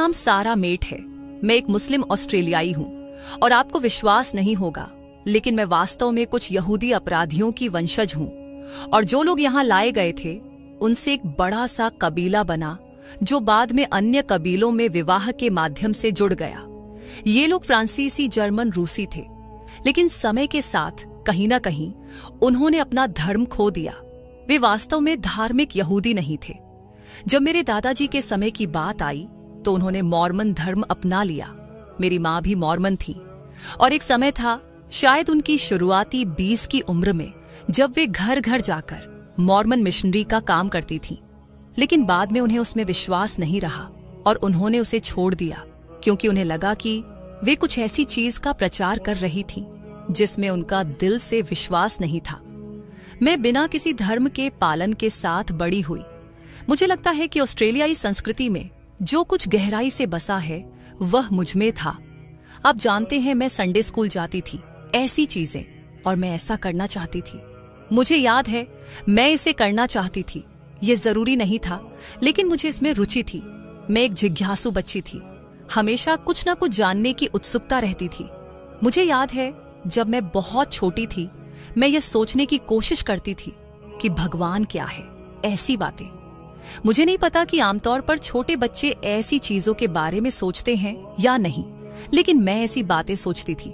नाम सारा मेट है। मैं एक मुस्लिम ऑस्ट्रेलियाई हूँ और आपको विश्वास नहीं होगा, लेकिन मैं वास्तव में कुछ यहूदी अपराधियों की वंशज हूँ। और जो लोग यहाँ लाए गए थे उनसे एक बड़ा सा कबीला बना जो बाद में अन्य कबीलों में विवाह के माध्यम से जुड़ गया। ये लोग फ्रांसीसी, जर्मन, रूसी थे, लेकिन समय के साथ कहीं ना कहीं उन्होंने अपना धर्म खो दिया। वे वास्तव में धार्मिक यहूदी नहीं थे। जब मेरे दादाजी के समय की बात आई तो उन्होंने मॉर्मन धर्म अपना लिया। मेरी माँ भी मॉर्मन थी और एक समय था, शायद उनकी शुरुआती 20 की उम्र में, जब वे घर घर जाकर मॉर्मन मिशनरी का काम करती थीं। लेकिन बाद में उन्हें उसमें विश्वास नहीं रहा और उन्होंने उसे छोड़ दिया, क्योंकि उन्हें लगा कि वे कुछ ऐसी चीज का प्रचार कर रही थीं जिसमें उनका दिल से विश्वास नहीं था। मैं बिना किसी धर्म के पालन के साथ बड़ी हुई। मुझे लगता है कि ऑस्ट्रेलियाई संस्कृति में जो कुछ गहराई से बसा है वह मुझमें था। आप जानते हैं, मैं संडे स्कूल जाती थी, ऐसी चीजें, और मैं ऐसा करना चाहती थी। मुझे याद है मैं इसे करना चाहती थी। ये जरूरी नहीं था, लेकिन मुझे इसमें रुचि थी। मैं एक जिज्ञासु बच्ची थी। हमेशा कुछ ना कुछ जानने की उत्सुकता रहती थी। मुझे याद है जब मैं बहुत छोटी थी, मैं ये सोचने की कोशिश करती थी कि भगवान क्या है। ऐसी बातें। मुझे नहीं पता कि आमतौर पर छोटे बच्चे ऐसी चीजों के बारे में सोचते हैं या नहीं, लेकिन मैं ऐसी बातें सोचती थी।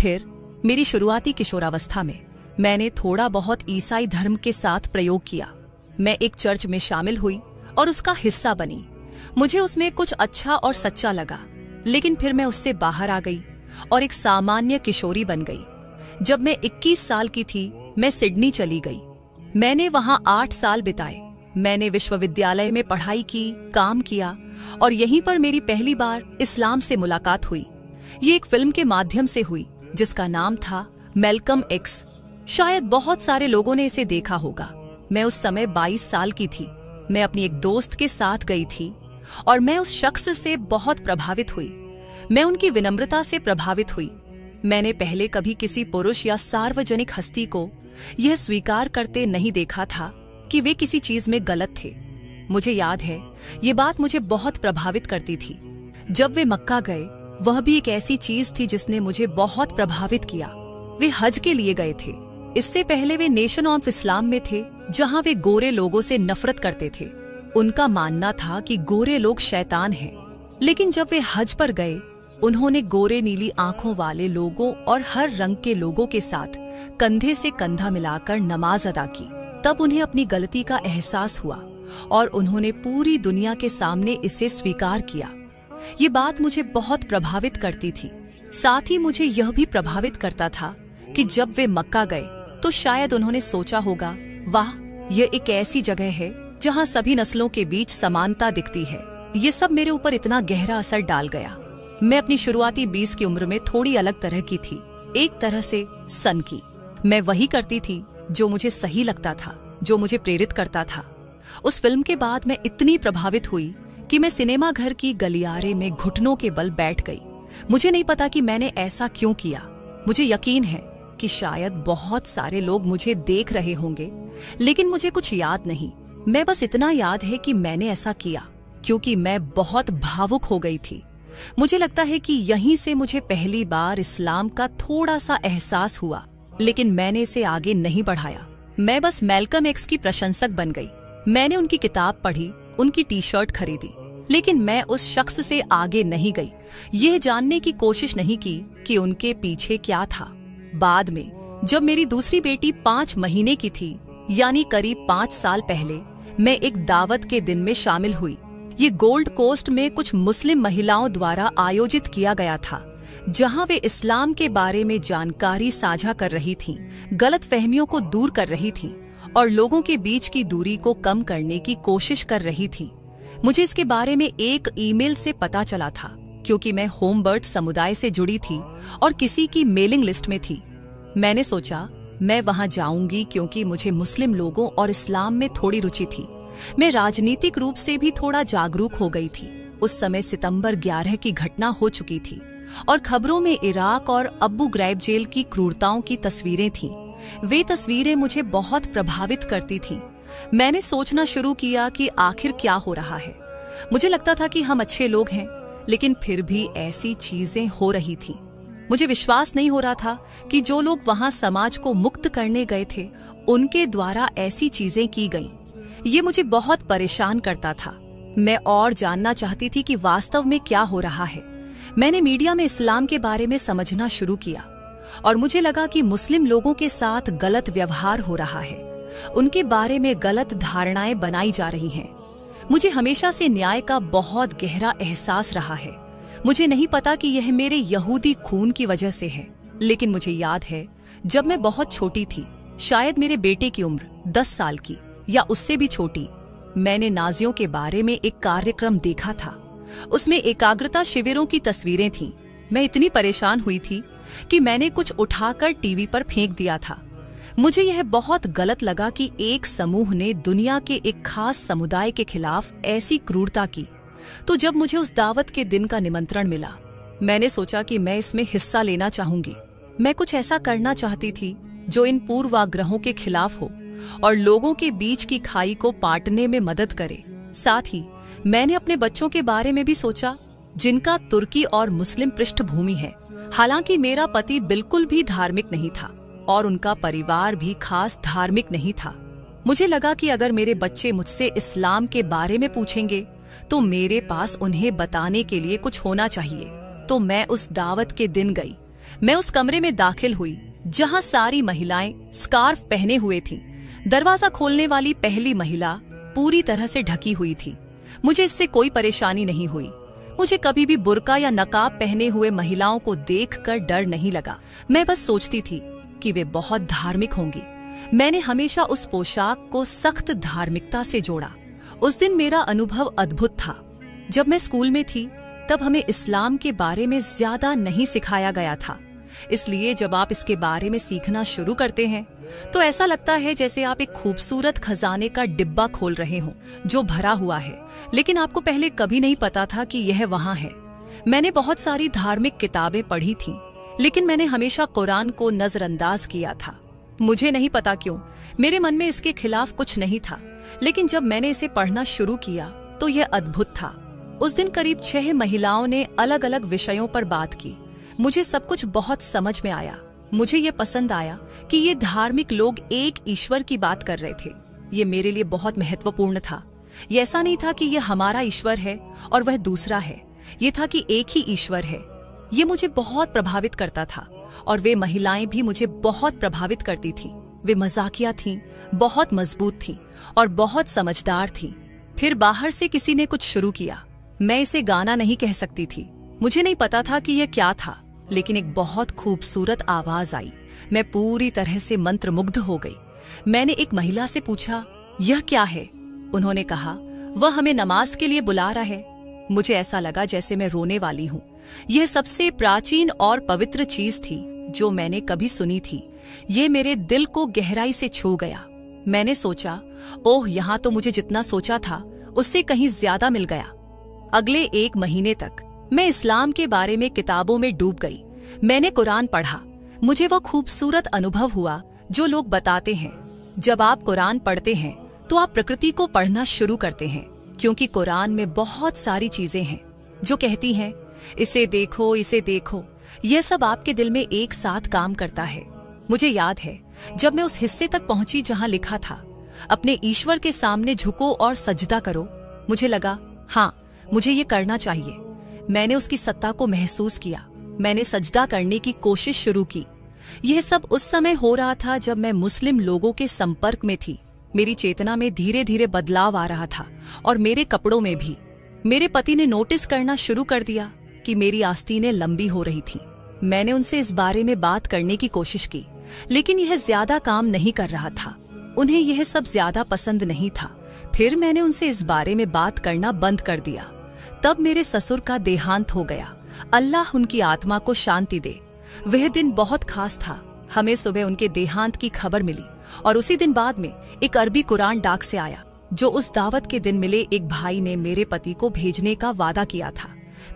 फिर मेरी शुरुआती किशोरावस्था में मैंने थोड़ा बहुत ईसाई धर्म के साथ प्रयोग किया। मैं एक चर्च में शामिल हुई और उसका हिस्सा बनी। मुझे उसमें कुछ अच्छा और सच्चा लगा, लेकिन फिर मैं उससे बाहर आ गई और एक सामान्य किशोरी बन गई। जब मैं 21 साल की थी, मैं सिडनी चली गई। मैंने वहां 8 साल बिताए। मैंने विश्वविद्यालय में पढ़ाई की, काम किया, और यहीं पर मेरी पहली बार इस्लाम से मुलाकात हुई। ये एक फिल्म के माध्यम से हुई जिसका नाम था मैल्कम एक्स। शायद बहुत सारे लोगों ने इसे देखा होगा। मैं उस समय 22 साल की थी। मैं अपनी एक दोस्त के साथ गई थी और मैं उस शख्स से बहुत प्रभावित हुई। मैं उनकी विनम्रता से प्रभावित हुई। मैंने पहले कभी किसी पुरुष या सार्वजनिक हस्ती को यह स्वीकार करते नहीं देखा था कि वे किसी चीज में गलत थे। मुझे याद है ये बात मुझे बहुत प्रभावित करती थी। जब वे मक्का गए, वह भी एक ऐसी चीज थी जिसने मुझे बहुत प्रभावित किया। वे हज के लिए गए थे। इससे पहले वे नेशन ऑफ इस्लाम में थे, जहां वे गोरे लोगों से नफरत करते थे। उनका मानना था कि गोरे लोग शैतान हैं। लेकिन जब वे हज पर गए, उन्होंने गोरे नीली आंखों वाले लोगों और हर रंग के लोगों के साथ कंधे से कंधा मिलाकर नमाज अदा की। तब उन्हें अपनी गलती का एहसास हुआ और उन्होंने पूरी दुनिया के सामने इसे स्वीकार किया। ये बात मुझे बहुत प्रभावित करती थी। साथ ही मुझे यह भी प्रभावित करता था कि जब वे मक्का गए तो शायद उन्होंने सोचा होगा, वाह, यह एक ऐसी जगह है जहां सभी नस्लों के बीच समानता दिखती है। ये सब मेरे ऊपर इतना गहरा असर डाल गया। मैं अपनी शुरुआती 20 की उम्र में थोड़ी अलग तरह की थी, एक तरह से सन की। मैं वही करती थी जो मुझे सही लगता था, जो मुझे प्रेरित करता था। उस फिल्म के बाद मैं इतनी प्रभावित हुई कि मैं सिनेमा घर की गलियारे में घुटनों के बल बैठ गई। मुझे नहीं पता कि मैंने ऐसा क्यों किया। मुझे यकीन है कि शायद बहुत सारे लोग मुझे देख रहे होंगे, लेकिन मुझे कुछ याद नहीं। मैं बस इतना याद है कि मैंने ऐसा किया क्योंकि मैं बहुत भावुक हो गई थी। मुझे लगता है कि यहीं से मुझे पहली बार इस्लाम का थोड़ा सा एहसास हुआ, लेकिन मैंने इसे आगे नहीं बढ़ाया। मैं बस मैल्कम एक्स की प्रशंसक बन गई। मैंने उनकी किताब पढ़ी, उनकी टी-शर्ट खरीदी, लेकिन मैं उस शख्स से आगे नहीं गई। यह जानने की कोशिश नहीं की कि उनके पीछे क्या था। बाद में जब मेरी दूसरी बेटी 5 महीने की थी, यानी करीब 5 साल पहले, मैं एक दावत के दिन में शामिल हुई। ये गोल्ड कोस्ट में कुछ मुस्लिम महिलाओं द्वारा आयोजित किया गया था, जहां वे इस्लाम के बारे में जानकारी साझा कर रही थीं, गलतफहमियों को दूर कर रही थीं और लोगों के बीच की दूरी को कम करने की कोशिश कर रही थीं। मुझे इसके बारे में एक ईमेल से पता चला था, क्योंकि मैं होमबर्ड समुदाय से जुड़ी थी और किसी की मेलिंग लिस्ट में थी। मैंने सोचा मैं वहां जाऊंगी क्योंकि मुझे मुस्लिम लोगों और इस्लाम में थोड़ी रुचि थी। मैं राजनीतिक रूप से भी थोड़ा जागरूक हो गई थी। उस समय सितंबर 11 की घटना हो चुकी थी और खबरों में इराक और अबू ग्राइब जेल की क्रूरताओं की तस्वीरें थीं। वे तस्वीरें मुझे बहुत प्रभावित करती थीं। मैंने सोचना शुरू किया कि आखिर क्या हो रहा है। मुझे लगता था कि हम अच्छे लोग हैं, लेकिन फिर भी ऐसी चीजें हो रही थीं। मुझे विश्वास नहीं हो रहा था कि जो लोग वहां समाज को मुक्त करने गए थे उनके द्वारा ऐसी चीजें की गईं। ये मुझे बहुत परेशान करता था। मैं और जानना चाहती थी कि वास्तव में क्या हो रहा है। मैंने मीडिया में इस्लाम के बारे में समझना शुरू किया और मुझे लगा कि मुस्लिम लोगों के साथ गलत व्यवहार हो रहा है, उनके बारे में गलत धारणाएं बनाई जा रही हैं। मुझे हमेशा से न्याय का बहुत गहरा एहसास रहा है। मुझे नहीं पता कि यह मेरे यहूदी खून की वजह से है, लेकिन मुझे याद है जब मैं बहुत छोटी थी, शायद मेरे बेटे की उम्र 10 साल की या उससे भी छोटी, मैंने नाजियों के बारे में एक कार्यक्रम देखा था। उसमें एकाग्रता शिविरों की तस्वीरें थीं। मैं इतनी परेशान हुई थी कि मैंने कुछ उठाकर टीवी पर फेंक दिया था। मुझे यह बहुत गलत लगा कि एक समूह ने दुनिया के एक खास समुदाय के खिलाफ ऐसी क्रूरता की। तो जब मुझे उस दावत के दिन का निमंत्रण मिला, मैंने सोचा कि मैं इसमें हिस्सा लेना चाहूंगी। मैं कुछ ऐसा करना चाहती थी जो इन पूर्वाग्रहों के खिलाफ हो और लोगों के बीच की खाई को पाटने में मदद करे। साथ ही मैंने अपने बच्चों के बारे में भी सोचा, जिनका तुर्की और मुस्लिम पृष्ठभूमि है। हालांकि मेरा पति बिल्कुल भी धार्मिक नहीं था और उनका परिवार भी खास धार्मिक नहीं था। मुझे लगा कि अगर मेरे बच्चे मुझसे इस्लाम के बारे में पूछेंगे तो मेरे पास उन्हें बताने के लिए कुछ होना चाहिए। तो मैं उस दावत के दिन गई। मैं उस कमरे में दाखिल हुई जहां सारी महिलाएं स्कार्फ पहने हुए थीं। दरवाजा खोलने वाली पहली महिला पूरी तरह से ढकी हुई थी। मुझे इससे कोई परेशानी नहीं हुई। मुझे कभी भी बुर्का या नकाब पहने हुए महिलाओं को देखकर डर नहीं लगा। मैं बस सोचती थी कि वे बहुत धार्मिक होंगी। मैंने हमेशा उस पोशाक को सख्त धार्मिकता से जोड़ा। उस दिन मेरा अनुभव अद्भुत था। जब मैं स्कूल में थी तब हमें इस्लाम के बारे में ज्यादा नहीं सिखाया गया था। इसलिए जब आप इसके बारे में सीखना शुरू करते हैं तो ऐसा लगता है जैसे आप एक खूबसूरत खजाने का डिब्बा खोल रहे हों जो भरा हुआ है, लेकिन आपको पहले कभी नहीं पता था कि यह वहां है। मैंने बहुत सारी धार्मिक किताबें पढ़ी थीं, लेकिन मैंने हमेशा कुरान को नजरअंदाज किया था। मुझे नहीं पता क्यों, मेरे मन में इसके खिलाफ कुछ नहीं था, लेकिन जब मैंने इसे पढ़ना शुरू किया तो यह अद्भुत था। उस दिन करीब 6 महिलाओं ने अलग अलग विषयों पर बात की। मुझे सब कुछ बहुत समझ में आया। मुझे ये पसंद आया कि ये धार्मिक लोग एक ईश्वर की बात कर रहे थे। ये मेरे लिए बहुत महत्वपूर्ण था। ये ऐसा नहीं था कि यह हमारा ईश्वर है और वह दूसरा है। ये था कि एक ही ईश्वर है। ये मुझे बहुत प्रभावित करता था और वे महिलाएं भी मुझे बहुत प्रभावित करती थीं। वे मजाकिया थीं, बहुत मजबूत थीं और बहुत समझदार थीं। फिर बाहर से किसी ने कुछ शुरू किया। मैं इसे गाना नहीं कह सकती थी। मुझे नहीं पता था कि यह क्या था, लेकिन एक बहुत खूबसूरत आवाज आई। मैं पूरी तरह से मंत्रमुग्ध हो गई। मैंने एक महिला से पूछा, यह क्या है? उन्होंने कहा, वह हमें नमाज के लिए बुला रहा है। मुझे ऐसा लगा जैसे मैं रोने वाली हूँ। यह सबसे प्राचीन और पवित्र चीज थी जो मैंने कभी सुनी थी। ये मेरे दिल को गहराई से छू गया। मैंने सोचा, ओह, यहाँ तो मुझे जितना सोचा था उससे कहीं ज्यादा मिल गया। अगले 1 महीने तक मैं इस्लाम के बारे में किताबों में डूब गई। मैंने कुरान पढ़ा। मुझे वो खूबसूरत अनुभव हुआ जो लोग बताते हैं। जब आप कुरान पढ़ते हैं तो आप प्रकृति को पढ़ना शुरू करते हैं, क्योंकि कुरान में बहुत सारी चीजें हैं जो कहती हैं, इसे देखो, इसे देखो। यह सब आपके दिल में एक साथ काम करता है। मुझे याद है जब मैं उस हिस्से तक पहुंची जहां लिखा था, अपने ईश्वर के सामने झुको और सजदा करो, मुझे लगा, हाँ, मुझे ये करना चाहिए। मैंने उसकी सत्ता को महसूस किया। मैंने सजदा करने की कोशिश शुरू की। यह सब उस समय हो रहा था जब मैं मुस्लिम लोगों के संपर्क में थी। मेरी चेतना में धीरे धीरे बदलाव आ रहा था और मेरे कपड़ों में भी। मेरे पति ने नोटिस करना शुरू कर दिया कि मेरी आस्तीनें लंबी हो रही थी। मैंने उनसे इस बारे में बात करने की कोशिश की, लेकिन यह ज्यादा काम नहीं कर रहा था। उन्हें यह सब ज्यादा पसंद नहीं था। फिर मैंने उनसे इस बारे में बात करना बंद कर दिया। तब मेरे ससुर का देहांत हो गया। अल्लाह उनकी आत्मा को शांति दे। वह दिन बहुत खास था। हमें सुबह उनके देहांत की खबर मिली और उसी दिन बाद में एक अरबी कुरान डाक से आया जो उस दावत के दिन मिले एक भाई ने मेरे पति को भेजने का वादा किया था।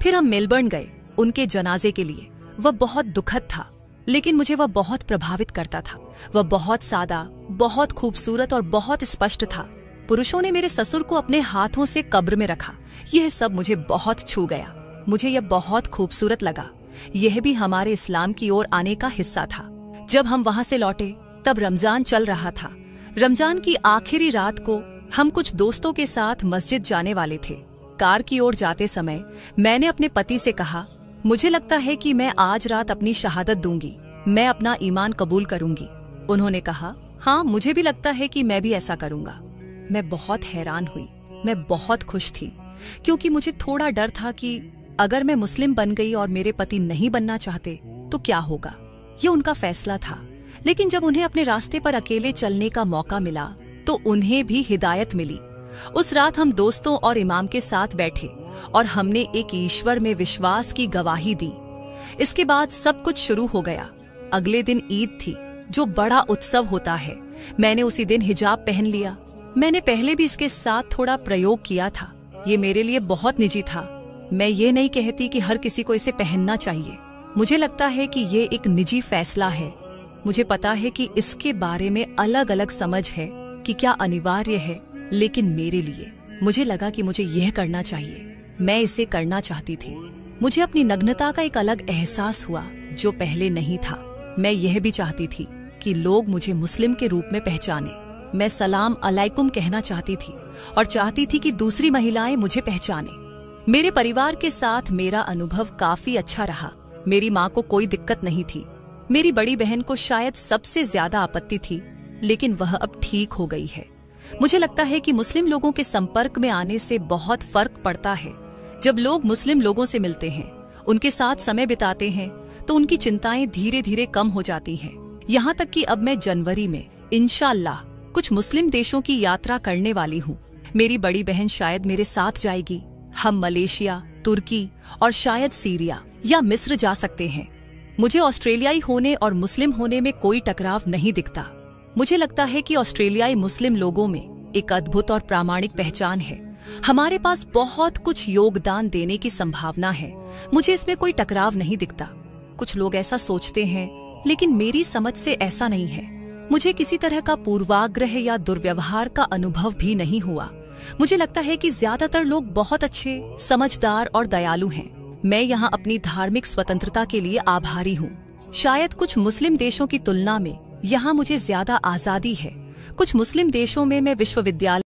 फिर हम मेलबर्न गए उनके जनाजे के लिए। वह बहुत दुखद था, लेकिन मुझे वह बहुत प्रभावित करता था। वह बहुत सादा, बहुत खूबसूरत और बहुत स्पष्ट था। पुरुषों ने मेरे ससुर को अपने हाथों से कब्र में रखा। यह सब मुझे बहुत छू गया। मुझे यह बहुत खूबसूरत लगा। यह भी हमारे इस्लाम की ओर आने का हिस्सा था। जब हम वहां से लौटे तब रमजान चल रहा था। रमजान की आखिरी रात को हम कुछ दोस्तों के साथ मस्जिद जाने वाले थे। कार की ओर जाते समय मैंने अपने पति से कहा, मुझे लगता है कि मैं आज रात अपनी शहादत दूंगी, मैं अपना ईमान कबूल करूंगी। उन्होंने कहा, हाँ मुझे भी लगता है कि मैं भी ऐसा करूंगा। मैं बहुत हैरान हुई, मैं बहुत खुश थी, क्योंकि मुझे थोड़ा डर था कि अगर मैं मुस्लिम बन गई और मेरे पति नहीं बनना चाहते तो क्या होगा। ये उनका फैसला था, लेकिन जब उन्हें अपने रास्ते पर अकेले चलने का मौका मिला तो उन्हें भी हिदायत मिली। उस रात हम दोस्तों और इमाम के साथ बैठे और हमने एक ईश्वर में विश्वास की गवाही दी। इसके बाद सब कुछ शुरू हो गया। अगले दिन ईद थी, जो बड़ा उत्सव होता है। मैंने उसी दिन हिजाब पहन लिया। मैंने पहले भी इसके साथ थोड़ा प्रयोग किया था। ये मेरे लिए बहुत निजी था। मैं ये नहीं कहती कि हर किसी को इसे पहनना चाहिए। मुझे लगता है कि ये एक निजी फैसला है। मुझे पता है कि इसके बारे में अलग अलग समझ है कि क्या अनिवार्य है, लेकिन मेरे लिए मुझे लगा कि मुझे यह करना चाहिए। मैं इसे करना चाहती थी। मुझे अपनी नग्नता का एक अलग एहसास हुआ जो पहले नहीं था। मैं यह भी चाहती थी कि लोग मुझे मुस्लिम के रूप में पहचाने। मैं सलाम अलैकुम कहना चाहती थी और चाहती थी कि दूसरी महिलाएं मुझे पहचाने। मेरे परिवार के साथ मेरा अनुभव काफी अच्छा रहा। मेरी माँ को कोई दिक्कत नहीं थी। मेरी बड़ी बहन को शायद सबसे ज्यादा आपत्ति थी, लेकिन वह अब ठीक हो गई है। मुझे लगता है कि मुस्लिम लोगों के संपर्क में आने से बहुत फर्क पड़ता है। जब लोग मुस्लिम लोगों से मिलते हैं, उनके साथ समय बिताते हैं, तो उनकी चिंताएं धीरे धीरे कम हो जाती हैं। यहाँ तक कि अब मैं जनवरी में इंशाअल्लाह कुछ मुस्लिम देशों की यात्रा करने वाली हूँ। मेरी बड़ी बहन शायद मेरे साथ जाएगी। हम मलेशिया, तुर्की और शायद सीरिया या मिस्र जा सकते हैं। मुझे ऑस्ट्रेलियाई होने और मुस्लिम होने में कोई टकराव नहीं दिखता। मुझे लगता है कि ऑस्ट्रेलियाई मुस्लिम लोगों में एक अद्भुत और प्रामाणिक पहचान है। हमारे पास बहुत कुछ योगदान देने की संभावना है। मुझे इसमें कोई टकराव नहीं दिखता। कुछ लोग ऐसा सोचते हैं, लेकिन मेरी समझ से ऐसा नहीं है। मुझे किसी तरह का पूर्वाग्रह या दुर्व्यवहार का अनुभव भी नहीं हुआ। मुझे लगता है कि ज्यादातर लोग बहुत अच्छे, समझदार और दयालु हैं। मैं यहाँ अपनी धार्मिक स्वतंत्रता के लिए आभारी हूँ। शायद कुछ मुस्लिम देशों की तुलना में यहाँ मुझे ज्यादा आजादी है। कुछ मुस्लिम देशों में मैं विश्वविद्यालय